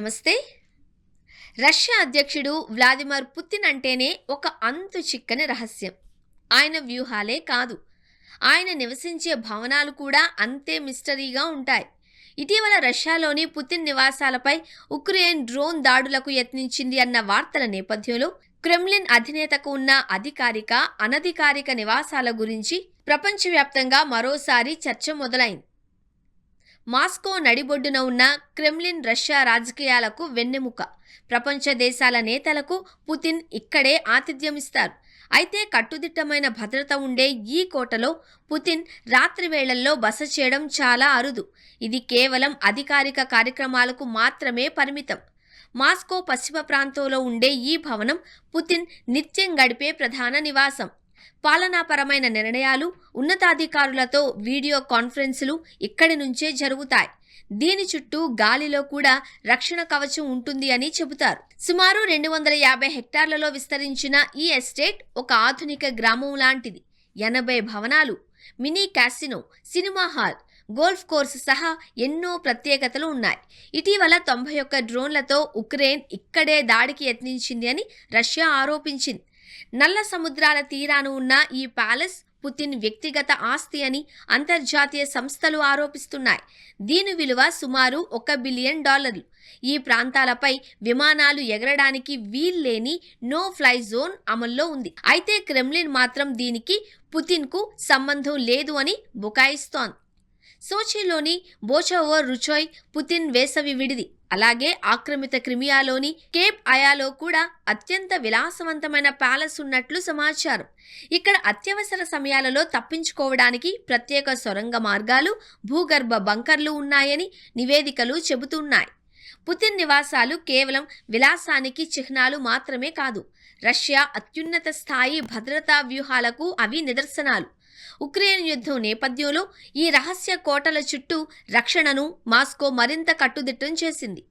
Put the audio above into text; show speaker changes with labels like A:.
A: నమస్తే. రష్యా అధ్యక్షుడు Vladimir Putin అంటేనే ఒక అంతు చిక్కని రహస్యం. ఆయన వ్యూహాలే కాదు, ఆయన నివసించే భవనాలు కూడా అంతే మిస్టరీగా ఉంటాయి. ఇటీవల రష్యాలోని పుతిన్ నివాసాలపై ఉక్రెయిన్ డ్రోన్ దాడులకు యత్నించింది అన్న వార్తల నేపథ్యంలో క్రెమ్లిన్ అధినేతకు ఉన్న అధికారిక, అనధికారిక నివాసాల గురించి ప్రపంచవ్యాప్తంగా మరోసారి చర్చ మొదలైంది. మాస్కో నడిబొడ్డున ఉన్న క్రెమ్లిన్ రష్యా రాజకీయాలకు వెన్నెముక. ప్రపంచ దేశాల నేతలకు పుతిన్ ఇక్కడే ఆతిథ్యమిస్తారు. అయితే కట్టుదిట్టమైన భద్రత ఉండే ఈ కోటలో పుతిన్ రాత్రి వేళల్లో బస చేయడం చాలా అరుదు. ఇది కేవలం అధికారిక కార్యక్రమాలకు మాత్రమే పరిమితం. మాస్కో పశ్చిమ ప్రాంతంలో ఉండే ఈ భవనం పుతిన్ నిత్యం గడిపే ప్రధాన నివాసం. పాలనాపరమైన నిర్ణయాలు, ఉన్నతాధికారులతో వీడియో కాన్ఫరెన్సులు ఇక్కడి నుంచే జరుగుతాయి. దీని చుట్టూ గాలిలో కూడా రక్షణ కవచం ఉంటుంది అని చెబుతారు. సుమారు 250 హెక్టార్లలో విస్తరించిన ఈ ఎస్టేట్ ఒక ఆధునిక గ్రామం లాంటిది. 80 భవనాలు, mini casino, cinema hall, golf course సహా ఎన్నో ప్రత్యేకతలు ఉన్నాయి. ఇటీవల 91 డ్రోన్లతో ఉక్రెయిన్ ఇక్కడే దాడికి యత్నించింది అని రష్యా ఆరోపించింది. నల్ల సముద్రాల తీరాన ఉన్న ఈ ప్యాలెస్ పుతిన్ వ్యక్తిగత ఆస్తి అని అంతర్జాతీయ సంస్థలు ఆరోపిస్తున్నాయి. దీని విలువ సుమారు $1 బిలియన్. ఈ ప్రాంతాలపై విమానాలు ఎగరడానికి వీల్లేని నో ఫ్లై జోన్ అమల్లో ఉంది. అయితే క్రెమ్లిన్ మాత్రం దీనికి పుతిన్కు సంబంధం లేదు అని బుకాయిస్తోంది. సోచీలోని బోచోవో రుచోయ్ పుతిన్ వేసవి విడిది. అలాగే ఆక్రమిత క్రిమియాలోని కేప్ అయాలో కూడా అత్యంత విలాసవంతమైన ప్యాలెస్ ఉన్నట్లు సమాచారం. ఇక్కడ అత్యవసర సమయాలలో తప్పించుకోవడానికి ప్రత్యేక సొరంగ మార్గాలు, భూగర్భ బంకర్లు ఉన్నాయని నివేదికలు చెబుతున్నాయి. పుతిన్ నివాసాలు కేవలం విలాసానికి చిహ్నాలు మాత్రమే కాదు, రష్యా అత్యున్నత స్థాయి భద్రతా వ్యూహాలకు అవి నిదర్శనాలు. ఉక్రెయిన్ యుద్ధం నేపథ్యంలో ఈ రహస్య కోటల చుట్టూ రక్షణను మాస్కో మరింత కట్టుదిట్టం చేసింది.